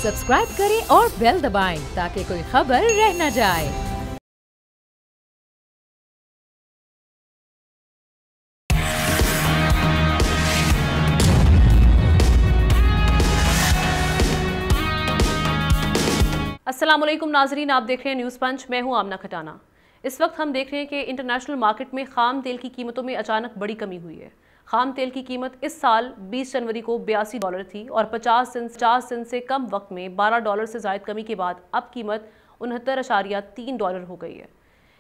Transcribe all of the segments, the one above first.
Subscribe करें और bell दबाएं ताकि कोई खबर रह न जाए। अस्सलाम वालेकुम नाजरीन, आप देख रहे हैं न्यूज़ पंच। मैं हूं आमना खटाना। इस वक्त हम देख रहे हैं कि इंटरनेशनल मार्केट में खाम तेल की कीमतों में अचानक बड़ी कमी हुई है। खाम तेल की कीमत इस साल 20 जनवरी को $82 थी और 50 सेंट से कम वक्त में $12 से ज़ायद कमी के बाद अब कीमत $69.3 हो गई है।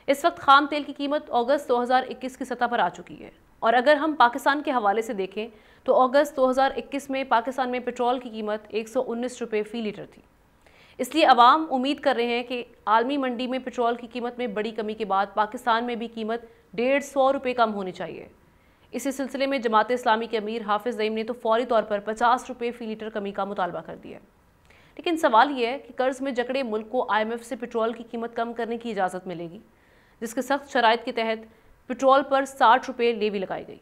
इस वक्त खाम तेल की कीमत अगस्त 2021 की सतह पर आ चुकी है। और अगर हम पाकिस्तान के हवाले से देखें तो अगस्त 2021 में पाकिस्तान में पेट्रोल की कीमत 119 रुपये फ़ी लीटर थी। इसलिए अवाम उम्मीद कर रहे हैं कि आलमी मंडी में पेट्रोल की कीमत में बड़ी कमी के बाद पाकिस्तान में भी कीमत 150 रुपये कम होनी चाहिए। इसी सिलसिले में जमात इस्लामी के अमीर हाफिज़ ज़ईम ने तो फौरी तौर पर 50 रुपये फ़ी लीटर कमी का मुतालबा कर दिया। लेकिन सवाल यह है कि कर्ज में जकड़े मुल्क को IMF से पेट्रोल की कीमत कम करने की इजाज़त मिलेगी, जिसके सख्त शराइत के तहत पेट्रोल पर 60 रुपये लेवी लगाई गई।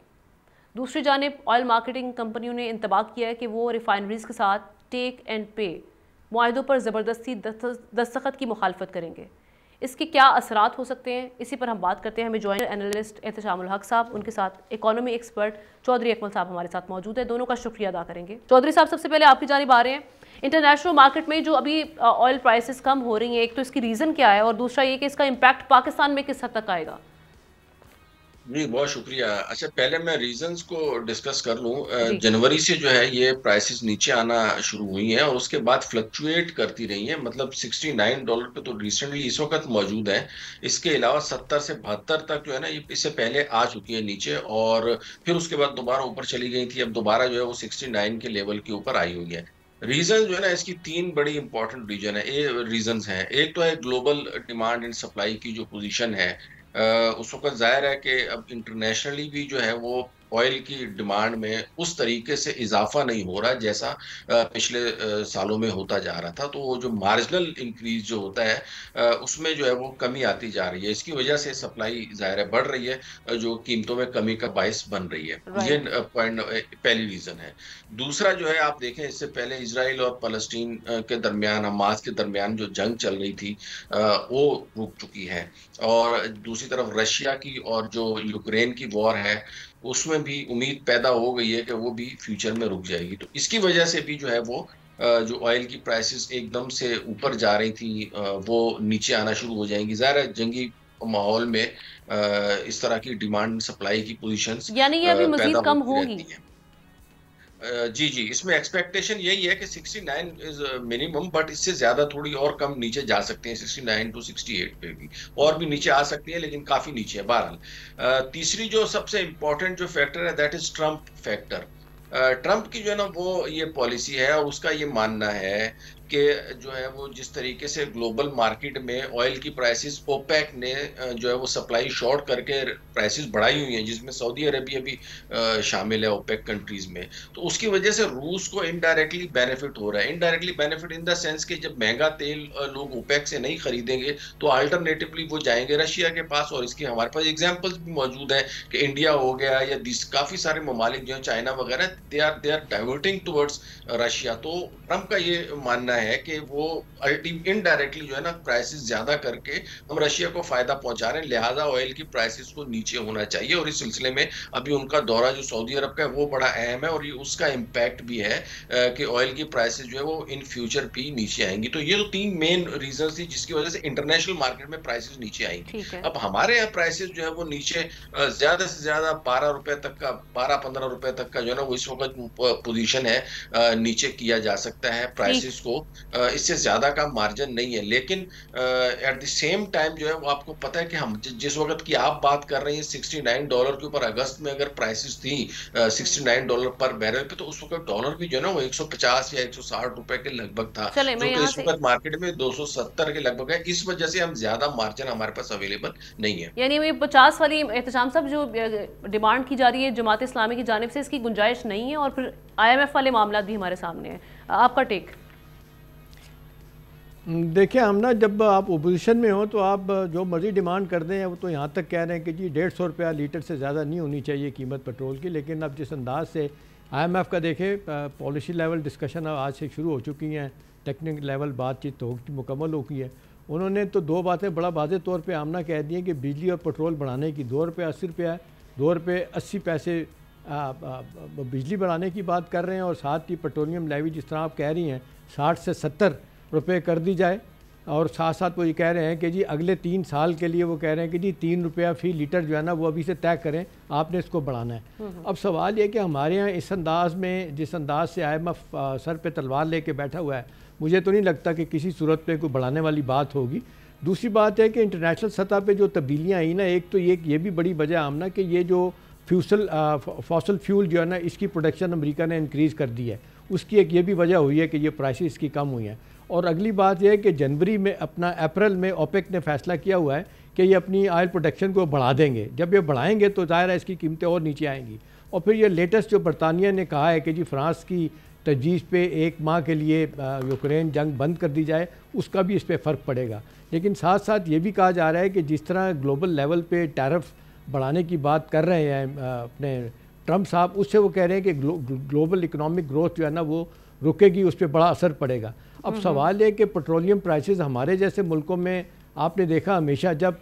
दूसरी जानिब ऑयल मार्केटिंग कंपनियों ने इंतबाह किया है कि वो रिफाइनरीज़ के साथ टेक एंड पे मुआहदों पर ज़बरदस्ती दस्तखत की मुखालफत करेंगे। इसके क्या असरात हो सकते हैं, इसी पर हम बात करते हैं। हमें जॉइंट एनालिस्ट एहतशामुल हक साहब, उनके साथ इकोनॉमी एक्सपर्ट चौधरी अकमल साहब हमारे साथ मौजूद है। दोनों का शुक्रिया अदा करेंगे। चौधरी साहब, सबसे पहले आपकी जानिब आ रहे हैं। इंटरनेशनल मार्केट में जो अभी ऑयल प्राइसेस कम हो रही हैं, एक तो इसकी रीज़न क्या है और दूसरा ये कि इसका इम्पैक्ट पाकिस्तान में किस हद तक आएगा? जी, बहुत शुक्रिया। अच्छा, पहले मैं रीजंस को डिस्कस कर लूँ। जनवरी से जो है ये प्राइसेस नीचे आना शुरू हुई हैं और उसके बाद फ्लक्चुएट करती रही हैं। मतलब $69 पे तो रिसेंटली इस वक्त मौजूद है। इसके अलावा 70 से 72 तक जो है ना, ये इससे पहले आ चुकी है नीचे और फिर उसके बाद दोबारा ऊपर चली गई थी। अब दोबारा जो है वो 69 के लेवल के ऊपर आई हुई है। रीजन जो है ना, इसकी तीन बड़ी इंपॉर्टेंट रीजंस हैं। एक तो है ग्लोबल डिमांड एंड सप्लाई की जो पोजीशन है। उस वक्त जाहिर है कि अब इंटरनेशनली भी जो है वो ऑयल की डिमांड में उस तरीके से इजाफा नहीं हो रहा जैसा पिछले सालों में होता जा रहा था। तो वो जो मार्जिनल इंक्रीज जो होता है उसमें जो है वो कमी आती जा रही है। इसकी वजह से सप्लाई जाहिर है बढ़ रही है, जो कीमतों में कमी का बायस बन रही है। ये पॉइंट पहली रीजन है। दूसरा जो है, आप देखें इससे पहले इजराइल और फलस्तीन के दरमियान, हमास के दरमियान जो जंग चल रही थी वो रुक चुकी है। और दूसरी तरफ रशिया की और जो यूक्रेन की वॉर है उसमें भी उम्मीद पैदा हो गई है कि वो भी फ्यूचर में रुक जाएगी। तो इसकी वजह से भी जो है वो जो ऑयल की प्राइसेस एकदम से ऊपर जा रही थी वो नीचे आना शुरू हो जाएंगी। ज़ाहिर है जंगी माहौल में इस तरह की डिमांड सप्लाई की पोजीशंस यानी ये अभी मजीद कम होगी। रहती हैं। जी जी, इसमें एक्सपेक्टेशन यही है कि 69 इज मिनिमम, बट इससे ज्यादा थोड़ी और कम नीचे जा सकते हैं। 69 to 68 पे भी और भी नीचे आ सकती है, लेकिन काफी नीचे है। बहरहाल तीसरी जो सबसे इम्पोर्टेंट जो फैक्टर है that is Trump factor. Trump की जो है ना वो ये पॉलिसी है और उसका ये मानना है कि जो है वो जिस तरीके से ग्लोबल मार्केट में ऑयल की प्राइसेस ओपेक ने जो है वो सप्लाई शॉर्ट करके प्राइसेस बढ़ाई हुई हैं, जिसमें सऊदी अरेबिया भी शामिल है ओपेक कंट्रीज में। तो उसकी वजह से रूस को इनडायरेक्टली बेनिफिट हो रहा है। Indirectly benefit in the sense कि जब महंगा तेल लोग ओपेक से नहीं खरीदेंगे तो अल्टरनेटिवली वो जाएंगे रशिया के पास। और इसके हमारे पास एग्जाम्पल्स भी मौजूद है कि इंडिया हो गया या काफी सारे ममालिक जो है चाइना वगैरह, they are diverting towards Russia. तो ट्रम्प का ये मानना है कि वो इनडायरेक्टली जो है ना प्राइसेस ज्यादा करके हम रशिया को फायदा पहुंचा रहे हैं, लिहाजा ऑयल की प्राइसेस को नीचे होना चाहिए। और इस सिलसिले में अभी उनका दौरा जो सऊदी अरब का है वो बड़ा अहम है और ये उसका इम्पैक्ट भी है कि ऑयल की प्राइसेस जो है वो इन फ्यूचर भी नीचे आएंगी। तो ये तो तीन मेन रीजन थी जिसकी वजह से इंटरनेशनल मार्केट में प्राइसेस नीचे आएंगी। अब हमारे यहाँ प्राइसेस जो है वो नीचे ज्यादा से ज्यादा 12 रुपए तक का, 12-15 रुपए तक का जो है ना वो इस वक्त पोजीशन है, नीचे किया जा सकता है प्राइसेस को। इससे ज्यादा का मार्जिन नहीं है। लेकिन एट द सेम टाइम जो है वो आपको पता है कि हम जिस वक्त की आप बात कर रहे हैं $69 के ऊपर अगस्त में अगर प्राइसेस थी $69 पर बैरल पे, तो उस वक्त डॉलर भी जो है ना वो 150 या 160 रुपए के लगभग था, जो कि इस वक्त मार्केट में 270 के लगभग है। इस वजह से हम ज्यादा मार्जिन हमारे पास अवेलेबल नहीं है। यानी ये 50 वाली एहतशाम साहब जो डिमांड की जा रही है जमात इस्लामी की जानिब से, इसकी गुंजाइश नहीं है। और फिर IMF वाले मामला भी हमारे सामने है। आपका टेक? देखिए, हम ना जब आप ओपोजिशन में हो तो आप जो मर्जी डिमांड कर दें, वो तो यहाँ तक कह रहे हैं कि जी 150 रुपया लीटर से ज़्यादा नहीं होनी चाहिए कीमत पेट्रोल की। लेकिन अब जिस अंदाज से IMF का देखें पॉलिसी लेवल डिस्कशन आज से शुरू हो चुकी हैं, टेक्निकल लेवल बातचीत तो मुकम्मल हो गई है। उन्होंने तो दो बातें बड़ा वाज़ेह तौर पे आमना कह दी हैं कि बिजली और पेट्रोल बढ़ाने की 2 रुपये 80 रुपये है, 2 रुपये 80 पैसे बिजली बढ़ाने की बात कर रहे हैं, और साथ ही पेट्रोलियम लेवी जिस तरह आप कह रही हैं 60 से 70 रुपये कर दी जाए, और साथ साथ वो ये कह रहे हैं कि जी अगले 3 साल के लिए वो कह रहे हैं कि जी 3 रुपया फ़ी लीटर जो है ना वो अभी से तय करें, आपने इसको बढ़ाना है। अब सवाल ये कि हमारे यहाँ इस अंदाज़ में, जिस अंदाज़ से IMF सर पे तलवार लेके बैठा हुआ है, मुझे तो नहीं लगता कि किसी सूरत पे कोई बढ़ाने वाली बात होगी। दूसरी बात है कि इंटरनेशनल सतह पे जो तब्दीलियाँ आई ना, एक तो ये भी बड़ी वजह आमना कि ये जो फॉसल फ्यूल जो है ना इसकी प्रोडक्शन अमेरिका ने इंक्रीज़ कर दी है, उसकी एक ये भी वजह हुई है कि ये प्राइसेस इसकी कम हुई हैं। और अगली बात यह है कि जनवरी में अप्रैल में ओपेक ने फैसला किया हुआ है कि ये अपनी ऑयल प्रोडक्शन को बढ़ा देंगे। जब ये बढ़ाएंगे तो ज़ाहिर है इसकी कीमतें और नीचे आएंगी। और फिर ये लेटेस्ट जो बरतानिया ने कहा है कि जी फ्रांस की तजवीज़ पे 1 माह के लिए यूक्रेन जंग बंद कर दी जाए, उसका भी इस पर फ़र्क पड़ेगा। लेकिन साथ साथ ये भी कहा जा रहा है कि जिस तरह ग्लोबल लेवल पे टैरिफ बढ़ाने की बात कर रहे हैं अपने ट्रम्प साहब, उससे वो कह रहे हैं कि ग्लोबल इकनॉमिक ग्रोथ जो है ना वो रुकेगी, उस पर बड़ा असर पड़ेगा। अब सवाल है कि पेट्रोलियम प्राइसेस हमारे जैसे मुल्कों में आपने देखा हमेशा जब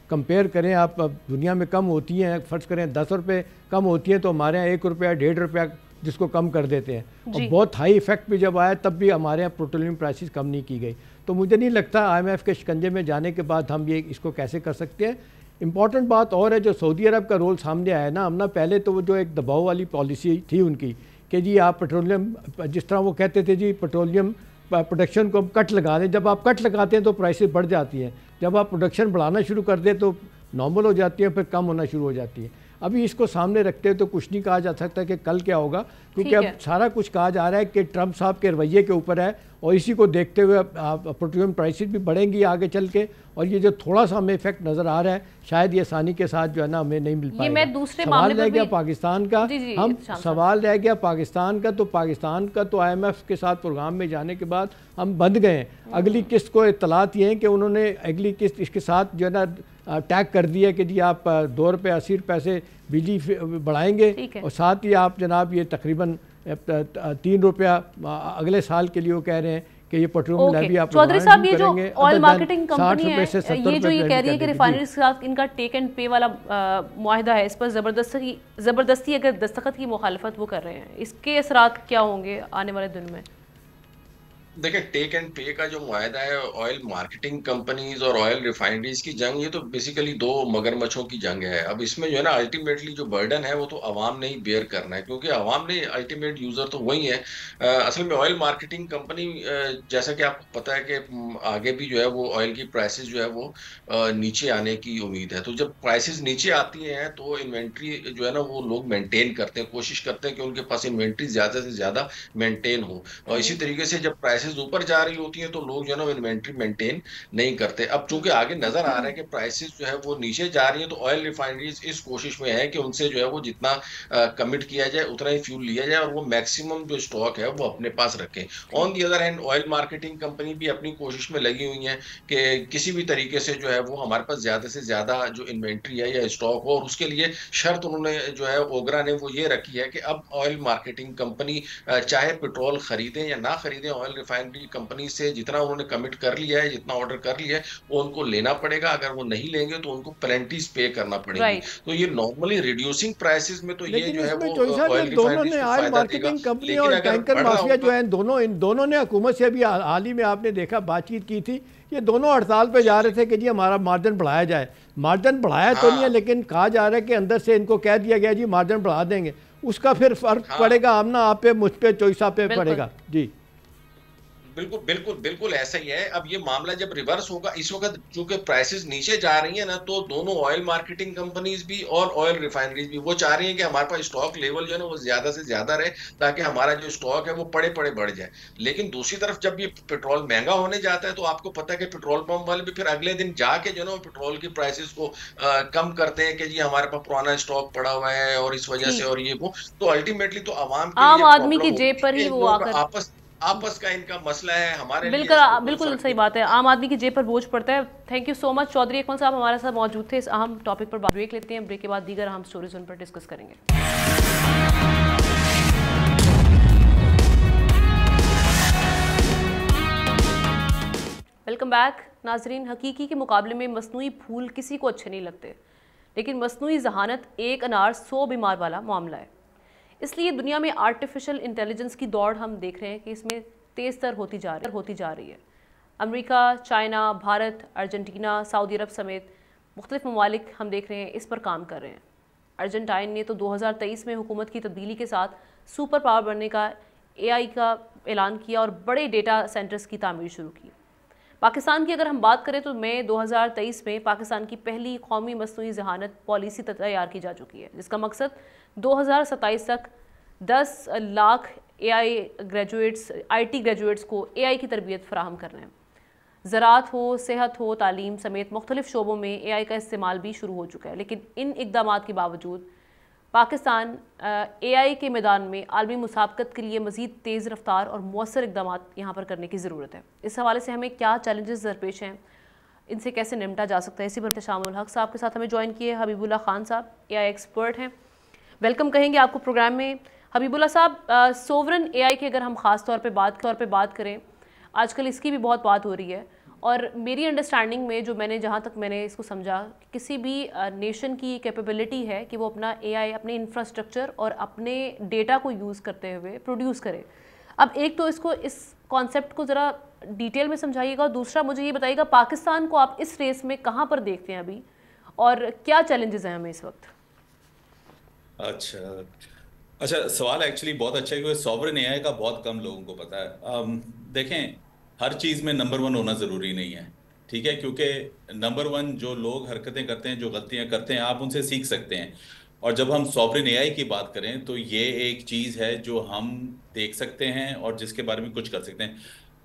कंपेयर करें आप दुनिया में कम होती हैं, फ़र्ज़ करें 10 रुपये कम होती हैं तो हमारे यहाँ 1 रुपया 1.5 रुपया जिसको कम कर देते हैं। और बहुत हाई इफ़ेक्ट भी जब आया तब भी हमारे यहाँ पेट्रोलियम प्राइसेस कम नहीं की गई। तो मुझे नहीं लगता IMF के शिकंजे में जाने के बाद हम ये इसको कैसे कर सकते हैं। इम्पॉर्टेंट बात और है जो सऊदी अरब का रोल सामने आया ना हमना, पहले तो वो जो एक दबाव वाली पॉलिसी थी उनकी कि जी आप पेट्रोलियम, जिस तरह वो कहते थे जी पेट्रोलियम प्रोडक्शन को हम कट लगा दें, जब आप कट लगाते हैं तो प्राइसेस बढ़ जाती हैं, जब आप प्रोडक्शन बढ़ाना शुरू कर दें तो नॉर्मल हो जाती है, फिर कम होना शुरू हो जाती है। अभी इसको सामने रखते हैं तो कुछ नहीं कहा जा सकता कि कल क्या होगा, क्योंकि अब सारा कुछ कहा जा रहा है कि ट्रम्प साहब के रवैये के ऊपर है, और इसी को देखते हुए पेट्रोलियम प्राइसेस भी बढ़ेंगी आगे चल के। और ये जो थोड़ा सा हमें इफेक्ट नज़र आ रहा है शायद ये आसानी के साथ जो है ना हमें नहीं मिल पाएगा। मैं दूसरे सवाल रह गया पाकिस्तान का, हम सवाल रह गया पाकिस्तान का, तो पाकिस्तान का तो IMF के साथ प्रोग्राम में जाने के बाद हम बंद गए। अगली किस्त को इत्तलात ये है कि उन्होंने अगली किस्त इसके साथ जो है ना टैग कर दिया कि जी आप 2 रुपये 80 पैसे बिजली बढ़ाएंगे, और साथ ही आप जनाब ये तकरीबन 3 रुपया अगले साल के लिए वो कह रहे हैं कि ये पेट्रोल लेवी आप चौधरी साहब ये जो ऑयल मार्केटिंग कंपनी है ये जो ये कह रही है कि रिफाइनरी के साथ इनका टेक एंड पे वाला मुआहदा है, इस पर ज़बरदस्ती अगर दस्तखत की मुखालफत वो कर रहे हैं, इसके असरात क्या होंगे आने वाले दिन में? देखिए टेक एंड पे का जो मुआहदा है ऑयल मार्केटिंग कंपनीज और ऑयल रिफाइनरीज की जंग, ये तो बेसिकली 2 मगरमच्छों की जंग है। अब इसमें जो है ना अल्टीमेटली जो बर्डन है वो तो अवाम ने ही बेयर करना है, क्योंकि अवाम ने अल्टीमेट यूजर तो वही है। असल में ऑयल मार्केटिंग कंपनी जैसा कि आपको पता है कि आगे भी जो है वो ऑयल की प्राइसेस जो है वो नीचे आने की उम्मीद है। तो जब प्राइसेस नीचे आती हैं तो इन्वेंट्री जो है ना वो लोग मेंटेन करते हैं, कोशिश करते हैं कि उनके पास इन्वेंट्री ज्यादा से ज्यादा मेंटेन हो। और इसी तरीके से जब प्राइसेस ऊपर जा रही होती हैं तो लोग जो है ना इन्वेंट्री मेंटेन नहीं करते। अब चूंकि आगे नजर आ रहा है कि प्राइसेस जो है वो नीचे जा रही है, तो ऑयल रिफाइनरीज इस कोशिश में है कि उनसे जो है वो जितना कमिट किया जाए उतना ही फ्यूल लिया जाए और वो मैक्सिमम जो स्टॉक है वो अपने पास रखें। On the other hand oil marketing company भी अपनी कोशिश में लगी हुई है कि किसी भी तरीके से जो है वो हमारे पास ज्यादा से ज्यादा जो इन्वेंट्री है या स्टॉक हो, और उसके लिए शर्त उन्होंने जो है ओगरा ने वो ये रखी है कि अब ऑयल मार्केटिंग कंपनी चाहे पेट्रोल खरीदें या ना खरीदें, ऑयल रिफाइनरी कंपनी से जितना उन्होंने कमिट कर लिया है, जितना ऑर्डर कर लिया है वो उनको लेना पड़ेगा। अगर वो नहीं लेंगे तो उनको पेनल्टीज पे करना पड़ेगी। तो ये नॉर्मली रिड्यूसिंग प्राइसेस में तो ये जो है वो ऑयल दोनों ने ऑयल मार्केटिंग कंपनी और टैंकर माफिया जो है इन दोनों ने हुकूमत से अभी हाल ही में आपने देखा बातचीत की थी, ये दोनों हड़ताल पे जा रहे थे कि जी हमारा मार्जिन बढ़ाया जाए। मार्जिन बढ़ाया तो नहीं है, लेकिन कहा जा रहा है कि अंदर से इनको कह दिया गया जी मार्जिन बढ़ा देंगे, उसका फिर फर्क पड़ेगा आमना आप पे, मुझ पे, चोइसा पे पड़ेगा। जी बिल्कुल बिल्कुल बिल्कुल ऐसा ही है। अब ये मामला जब रिवर्स होगा, इस वक्त चूंकि प्राइसेस नीचे जा रही है ना, तो दोनों ऑयल मार्केटिंग कंपनीज भी और ऑयल रिफाइनरीज भी वो चाह रही हैं कि हमारे पास स्टॉक लेवल जो है ना वो ज्यादा से ज्यादा रहे, ताकि हमारा जो स्टॉक है वो पड़े पड़े बढ़ जाए। लेकिन दूसरी तरफ जब ये पेट्रोल महंगा होने जाता है तो आपको पता है कि पेट्रोल पंप वाले भी फिर अगले दिन जाके जो है ना पेट्रोल की प्राइसेस को कम करते हैं कि जी हमारे पास पुराना स्टॉक पड़ा हुआ है और इस वजह से और ये वो, तो अल्टीमेटली तो आम आदमी की जेब पर ही वो आकर आपस का इनका मसला है। हमारे बिल्कुल सही बात है, आम आदमी की जेब पर बोझ पड़ता है। Thank you so much Chaudhary Akmal साहब हमारे साथ मौजूद थे इस अहम टॉपिक पर। ब्रेक लेते हैं, ब्रेक के बाद दीगर हम स्टोरीज उन पर डिस्कस करेंगे। वेलकम बैक नाजरीन। हकीकी के मुकाबले में मसनूई फूल किसी को अच्छे नहीं लगते, लेकिन मसनूई जहानत एक अनार 100 बीमार वाला मामला है। इसलिए दुनिया में आर्टिफिशियल इंटेलिजेंस की दौड़ हम देख रहे हैं कि इसमें तेज़ तर होती जा रही है। America, China, Bharat, Argentina, Saudi Arab समेत मुख्तलिफ ममालिक हम देख रहे हैं इस पर काम कर रहे हैं। अर्जेंटाइन ने तो 2023 में हुकूमत की तब्दीली के साथ सुपर पावर बनने का AI का ऐलान किया और बड़े डेटा सेंटर्स की तामीर शुरू की। पाकिस्तान की अगर हम बात करें तो मई 2023 में पाकिस्तान की पहली कौमी मसनूई जहानत पॉलिसी तैयार की जा चुकी है, जिसका मकसद 2027 तक 10 लाख IT ग्रेजुएट्स को AI की तरबियत फराहम करना है। ज़राअत हो, सेहत हो, तालीम समेत मुख्तलिफ शोबों में AI का इस्तेमाल भी शुरू हो चुका है। लेकिन इन इक़दाम के बावजूद पाकिस्तान AI के मैदान में आलमी मुसाबकत के लिए मज़ीद तेज़ रफ्तार और मौसर इक़दाम यहाँ पर करने की ज़रूरत है। इस हवाले से हमें क्या चैलेंजेस दरपेश हैं, इनसे कैसे निपटा जा सकता है, इसी पर शामुल हक साहब के साथ हमें ज्वाइन किए हबीबुल्ला खान साहब, AI एक्सपर्ट हैं। वेलकम कहेंगे आपको प्रोग्राम में। हबीबुल्ला साहब, सोवरन AI की अगर हम ख़ास तौर पे बात करें, आजकल इसकी भी बहुत बात हो रही है और मेरी अंडरस्टैंडिंग में जहाँ तक मैंने इसको समझा, किसी भी नेशन की कैपेबिलिटी है कि वो अपना AI अपने इंफ्रास्ट्रक्चर और अपने डेटा को यूज़ करते हुए प्रोड्यूस करे। अब एक तो इस कॉन्सेप्ट को ज़रा डिटेल में समझाइएगा और दूसरा मुझे ये बताइएगा पाकिस्तान को आप इस रेस में कहाँ पर देखते हैं अभी और क्या चैलेंजेस हैं हमें इस वक्त? अच्छा, सवाल एक्चुअली बहुत अच्छा है क्योंकि सॉवरेन AI का बहुत कम लोगों को पता है। देखें, हर चीज़ में नंबर 1 होना ज़रूरी नहीं है, ठीक है, क्योंकि नंबर 1 जो लोग हरकतें करते हैं, जो गलतियां करते हैं, आप उनसे सीख सकते हैं। और जब हम सॉवरेन AI की बात करें तो ये एक चीज़ है जो हम देख सकते हैं और जिसके बारे में कुछ कर सकते हैं।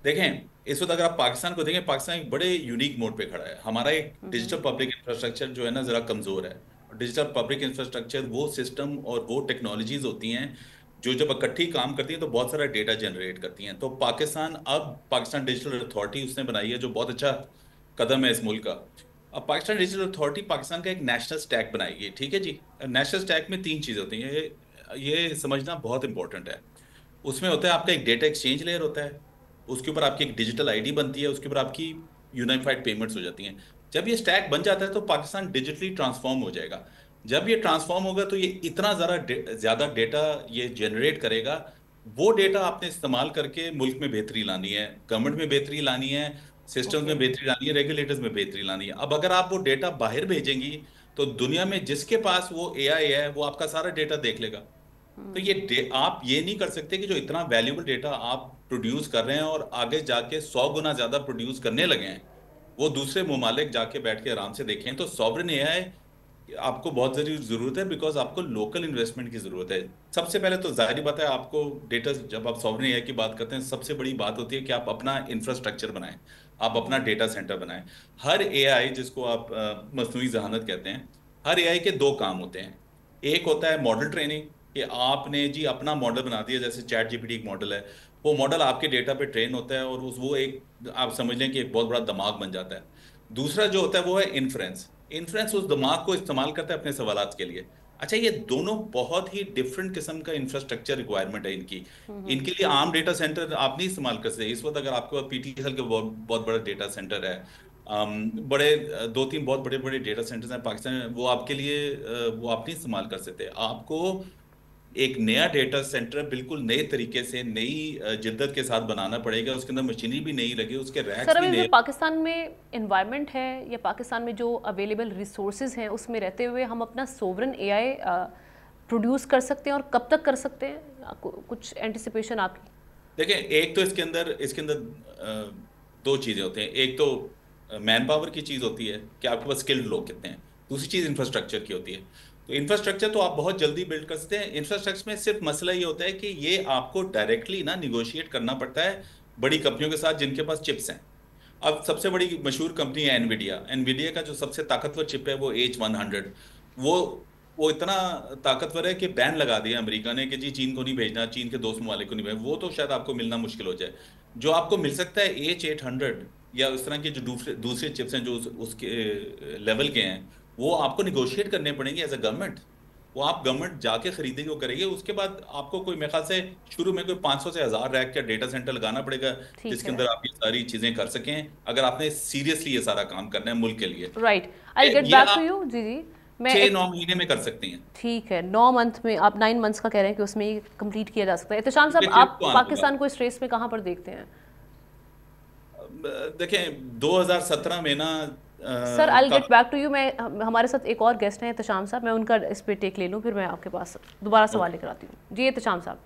देखें, इस वक्त अगर आप पाकिस्तान को देखें, पाकिस्तान एक बड़े यूनिक मोड पे खड़ा है। हमारा एक डिजिटल पब्लिक इंफ्रास्ट्रक्चर जो है ना, ज़रा कमज़ोर है। डिजिटल पब्लिक इंफ्रास्ट्रक्चर वो सिस्टम और वो टेक्नोलॉजीज़ होती हैं जो जब इकट्ठी काम करती हैं तो बहुत सारा डेटा जनरेट करती हैं। तो पाकिस्तान डिजिटल अथॉरिटी उसने बनाई है, जो बहुत अच्छा कदम है इस मुल्क का। अब पाकिस्तान डिजिटल अथॉरिटी पाकिस्तान का एक नेशनल स्टैक बनाएगी, ठीक है जी। नेशनल स्टैक में 3 चीज़ होती हैं, ये समझना बहुत इंपॉर्टेंट है। उसमें होता है आपका एक डेटा एक्सचेंज लेयर होता है, उसके ऊपर आपकी एक डिजिटल ID बनती है, उसके ऊपर आपकी यूनिफाइड पेमेंट्स हो जाती हैं। जब ये स्टैक बन जाता है तो पाकिस्तान डिजिटली ट्रांसफॉर्म हो जाएगा। जब ये ट्रांसफॉर्म होगा तो ये इतना ज़्यादा डेटा ये जनरेट करेगा, वो डेटा आपने इस्तेमाल करके मुल्क में बेहतरी लानी है, गवर्नमेंट में बेहतरी लानी है, सिस्टम में बेहतरी लानी है, रेगुलेटर्स में बेहतरी लानी है। अब अगर आप वो डेटा बाहर भेजेंगी तो दुनिया में जिसके पास वो AI है वो आपका सारा डेटा देख लेगा। तो आप ये नहीं कर सकते कि जो इतना वैल्यूबल डेटा आप प्रोड्यूस कर रहे हैं और आगे जाके 100 गुना ज़्यादा प्रोड्यूस करने लगे हैं, वो दूसरे ममालिक जाके बैठ के आराम से देखें। तो सॉवरेन AI आपको बहुत ज़रूरत है, बिकॉज आपको लोकल इन्वेस्टमेंट की ज़रूरत है। सबसे पहले तो जाहिर बात है, आपको डेटा, जब आप सॉवरेन AI की बात करते हैं, सबसे बड़ी बात होती है कि आप अपना इंफ्रास्ट्रक्चर बनाएं, आप अपना डेटा सेंटर बनाएं। हर AI, जिसको आप मसनूई जहानत कहते हैं, हर AI के 2 काम होते हैं। एक होता है मॉडल ट्रेनिंग, कि आपने जी अपना मॉडल बना दिया, जैसे ChatGPT एक मॉडल है, वो मॉडल आपके डेटा पे ट्रेन होता है और वो एक, आप समझ लें कि एक बहुत बड़ा दिमाग बन जाता है। दूसरा जो होता है वो है इन्फ्रेंस उस दिमाग को इस्तेमाल करता है अपने सवालात के लिए। अच्छा, ये दोनों बहुत ही डिफरेंट किस्म का इंफ्रास्ट्रक्चर रिक्वायरमेंट है इनके लिए आम डेटा सेंटर आप नहीं इस्तेमाल कर सकते। इस वक्त अगर आपके पास PTCL का बहुत बड़ा डेटा सेंटर है, बड़े 2-3 बहुत बड़े बड़े डेटा सेंटर्स हैं पाकिस्तान में, वो आपके लिए वो आप नहीं इस्तेमाल कर सकते। आपको एक नया डेटा सेंटर बिल्कुल नए तरीके से, नई जिद्दत के साथ बनाना पड़ेगा, उसके अंदर मशीनरी भी नहीं लगी, उसके रैक्स भी नहीं। पाकिस्तान में एनवायरनमेंट है या पाकिस्तान में जो अवेलेबल रिसोर्सेज हैं उसमें रहते हुए हम अपना सोवरेन AI प्रोड्यूस कर सकते हैं और कब तक कर सकते हैं, कुछ एंटिसिपेशन आपकी? देखें, एक तो इसके अंदर 2 चीज़ें होती हैं। एक तो मैन पावर की चीज़ होती है कि आपके पास स्किल्ड लोग कितने हैं, दूसरी चीज़ इंफ्रास्ट्रक्चर की होती है। तो इंफ्रास्ट्रक्चर तो आप बहुत जल्दी बिल्ड कर सकते हैं। इंफ्रास्ट्रक्चर में सिर्फ मसला ये होता है कि ये आपको डायरेक्टली ना निगोशिएट करना पड़ता है बड़ी कंपनियों के साथ जिनके पास चिप्स हैं। अब सबसे बड़ी मशहूर कंपनी है एनवीडिया का जो सबसे ताकतवर चिप है वो H100, वो इतना ताकतवर है कि बैन लगा दिया अमेरिका ने कि जी चीन को नहीं भेजना, चीन के दोस्त ममालिक को नहीं भेजना। वो तो शायद आपको मिलना मुश्किल हो जाए। जो आपको मिल सकता है H800 या उस तरह के जो दूसरे चिप्स हैं जो उसके लेवल के हैं, वो आपको निगोशिएट करने पड़ेंगे एज अ गवर्नमेंट। वो आप गवर्नमेंट जाके खरीदेगी, वो करेगी। उसके बाद आपको कोई मेरे ख्याल से शुरू में कोई 500 से 1000 रैक का डेटा सेंटर लगाना पड़ेगा, जिसके अंदर आप ये सारी चीजें कर सकें, अगर आपने सीरियसली ये सारा काम करना है मुल्क के लिए। Right, I get back to you. जी जी, मैं 6-9 महीने में कर सकती हैं। ठीक है, 9 मंथ में, आप 9 मंथ्स का कह रहे हैं कि उसमें ये कंप्लीट किया जा सकता है। एहतशाम साहब, आप पाकिस्तान को इस रेस में कहाँ पर देखते हैं? देखें 2017 में ना sir, I get back to you. मैं हमारे साथ एक और गेस्ट हैं एहतशाम साहब, मैं उनका इस पे टेक ले लूँ, फिर मैं आपके पास दोबारा सवाल लेकर आती हूँ। जी एहतशाम साहब।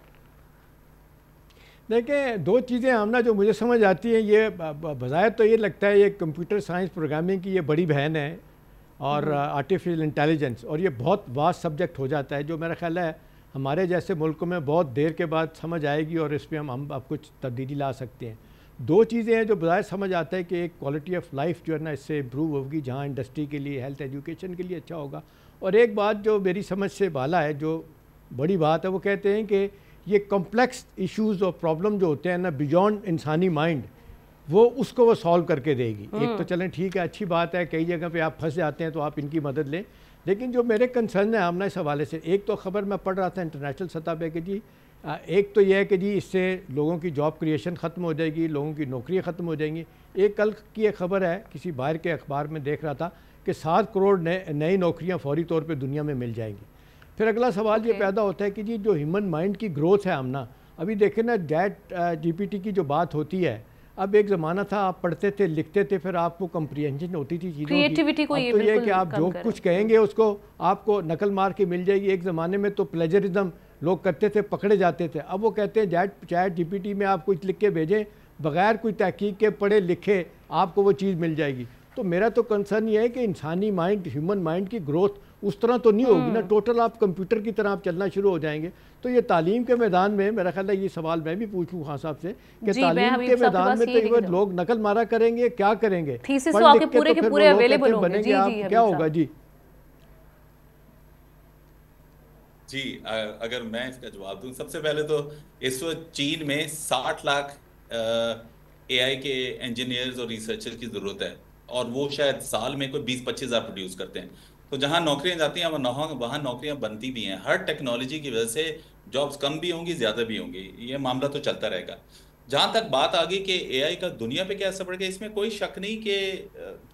देखें, दो चीज़ें आमना जो मुझे समझ आती हैं, ये बज़ाहिर तो ये लगता है ये कंप्यूटर साइंस प्रोग्रामिंग की ये बड़ी बहन है और आर्टिफिशियल इंटेलिजेंस, और ये बहुत वास्ट सब्जेक्ट हो जाता है, जो मेरा ख्याल है हमारे जैसे मुल्कों में बहुत देर के बाद समझ आएगी और इस पर हम अब कुछ तब्दीली ला सकते हैं। दो चीज़ें हैं जो बज़ाहिर समझ आता है कि एक क्वालिटी ऑफ लाइफ जो है ना इससे इम्प्रूव होगी, जहाँ इंडस्ट्री के लिए, हेल्थ, एजुकेशन के लिए अच्छा होगा। और एक बात जो मेरी समझ से बाला है, जो बड़ी बात है, वो कहते हैं कि ये कॉम्प्लेक्स इश्यूज़ और प्रॉब्लम जो होते हैं ना बियॉन्ड इंसानी माइंड, वो उसको वो सॉल्व करके देगी। एक तो चलें ठीक है, अच्छी बात है, कई जगह पे आप फंस जाते हैं तो आप इनकी मदद लें, लेकिन जो मेरे कंसर्न है आमना इस हवाले से, एक तो ख़बर मैं पढ़ रहा था इंटरनेशनल सतह पे कि जी एक तो यह है कि जी इससे लोगों की जॉब क्रिएशन ख़त्म हो जाएगी, लोगों की नौकरियां ख़त्म हो जाएंगी। एक कल की एक ख़बर है, किसी बाहर के अखबार में देख रहा था कि 7 करोड़ नई नौकरियां फौरी तौर पे दुनिया में मिल जाएंगी। फिर अगला सवाल ये पैदा होता है कि जी जो ह्यूमन माइंड की ग्रोथ है आमना, अभी देखें ना GPT की जो बात होती है, अब एक ज़माना था आप पढ़ते थे, लिखते थे, फिर आपको कंप्रीहेंशन होती थी चीज़ों की। क्रिएटिविटी को ये तो ये है कि बिल्कुल आप जो कुछ कहेंगे उसको आपको नकल मार के मिल जाएगी। एक ज़माने में तो प्लेजरिज्म लोग करते थे, पकड़े जाते थे। अब वो कहते हैं चैट GPT में आप कुछ लिख के भेजें, बगैर कोई तहकीक के पढ़े लिखे आपको वो चीज़ मिल जाएगी। तो मेरा तो कंसर्न ये है कि इंसानी माइंड, ह्यूमन माइंड की ग्रोथ उस तरह तो नहीं होगी ना, टोटल आप कंप्यूटर की तरह आप चलना शुरू हो जाएंगे। तो ये तालीम के मैदान में मेरा ख्याल है, ये सवाल मैं भी पूछूँ खान साहब से कि तालीम के मैदान में तो ये लोग नकल मारा करेंगे, क्या करेंगे? थीसिस तो आपके पूरे के पूरे अवेलेबल होंगे। जी जी, क्या होगा? जी जी, अगर मैं इसका जवाब दूं, सबसे पहले तो इस वक्त चीन में 60 लाख AI के इंजीनियर्स और रिसर्चर की ज़रूरत है, और वो शायद साल में कोई 20-25 हज़ार प्रोड्यूस करते हैं। तो जहां नौकरियां जाती हैं वहां नौकरियां बनती भी हैं। हर टेक्नोलॉजी की वजह से जॉब्स कम भी होंगी, ज़्यादा भी होंगी, ये मामला तो चलता रहेगा। जहां तक बात आ गई कि AI का दुनिया पे क्या असर पड़ेगा, इसमें कोई शक नहीं कि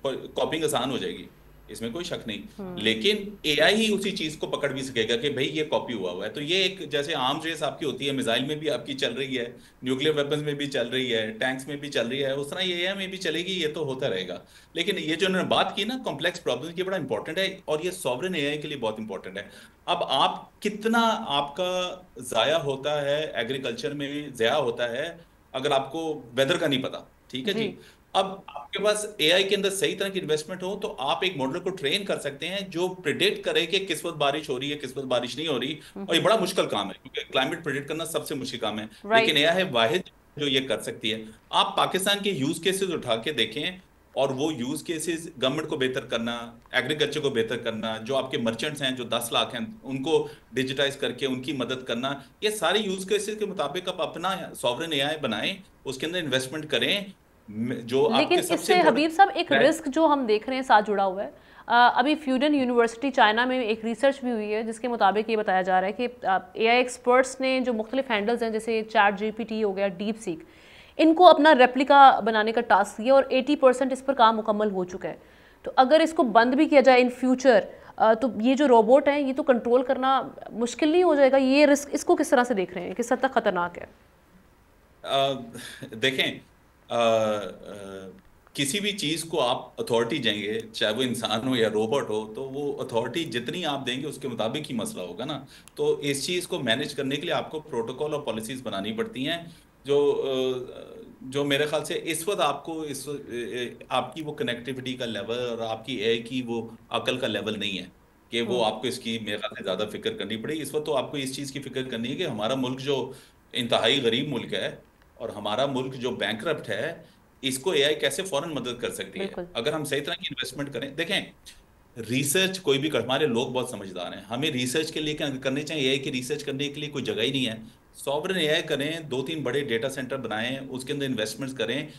कॉपिंग आसान हो जाएगी, इसमें कोई शक नहीं, लेकिन AI ही उसी चीज को पकड़ भी सकेगा कि भाई ये कॉपी हुआ है। तो ये एक जैसे आर्म्स रेस आपकी होती है, मिसाइल में भी आपकी चल रही है, न्यूक्लियर वेपन्स में भी चल रही है, टैंक्स में भी चल रही है, उस तरह ये AI में भी चलेगी। ये तो होता रहेगा। लेकिन ये जो उन्होंने बात की ना कॉम्प्लेक्स प्रॉब्लम की, बड़ा इंपॉर्टेंट है, और ये सॉवरेन AI के लिए बहुत इंपॉर्टेंट है। अब आप कितना आपका जाया होता है एग्रीकल्चर में, जाया होता है अगर आपको वेदर का नहीं पता, ठीक है जी। अब आपके पास AI के अंदर सही तरह की इन्वेस्टमेंट हो तो आप एक मॉडल को ट्रेन कर सकते हैं जो प्रिडिक्ट करे कि किस वक्त बारिश हो रही है, किस वक्त बारिश नहीं हो रही। और ये बड़ा मुश्किल काम है, क्योंकि क्लाइमेट प्रिडिक्ट करना सबसे मुश्किल काम है, लेकिन AI है वाहिद जो ये कर सकती है। आप पाकिस्तान के यूज केसेस उठा के देखें, और वो यूज केसेस गवर्नमेंट को बेहतर करना, एग्रीकल्चर को बेहतर करना, जो आपके मर्चेंट्स हैं जो 10 लाख हैं उनको डिजिटाइज करके उनकी मदद करना, ये सारे यूज केसेस के मुताबिक आप अपना सॉवरेन AI बनाएं, उसके अंदर इन्वेस्टमेंट करें। जो लेकिन इससे हबीब साहब एक रिस्क जो हम देख रहे हैं साथ जुड़ा हुआ है, अभी फ्यूजन यूनिवर्सिटी चाइना में एक रिसर्च भी हुई है जिसके मुताबिक ये बताया जा रहा है कि AI एक्सपर्ट्स ने जो मुख्तलिफ हैंडल्स हैं जैसे चैट GPT हो गया, डीप सीक, इनको अपना रेप्लिका बनाने का टास्क दिया और 80% इस पर काम मुकम्मल हो चुका है। तो अगर इसको बंद भी किया जाए इन फ्यूचर, तो ये जो रोबोट हैं ये तो कंट्रोल करना मुश्किल नहीं हो जाएगा? ये रिस्क, इसको किस तरह से देख रहे हैं, किस हद तक खतरनाक है? देखें, किसी भी चीज को आप अथॉरिटी देंगे, चाहे वो इंसान हो या रोबोट हो, तो वो अथॉरिटी जितनी आप देंगे उसके मुताबिक ही मसला होगा ना। तो इस चीज को मैनेज करने के लिए आपको प्रोटोकॉल और पॉलिसीज बनानी पड़ती हैं, जो मेरे ख्याल से इस वक्त आपको आपकी वो कनेक्टिविटी का लेवल और आपकी AI की वो अकल का लेवल नहीं है कि वो आपको इसकी मेरे ख्याल से ज़्यादा फिक्र करनी पड़ेगी। इस वक्त तो आपको इस चीज़ की फिक्र करनी है कि हमारा मुल्क जो इंतहाई गरीब मुल्क है और हमारा मुल्क जो बैंकरप्ट है, इसको AI कैसे फौरन मदद कर सकती है अगर हम सही तरह की इन्वेस्टमेंट करें। देखें, रिसर्च कोई भी हमारे लोग बहुत समझदार हैं, हमें रिसर्च के लिए करने चाहिए, AI की रिसर्च करने के लिए कोई जगह ही नहीं है। सॉवरेन AI करें, 2-3 बड़े डेटा सेंटर बनाएं, उसके अंदर इन्वेस्टमेंट्स करें,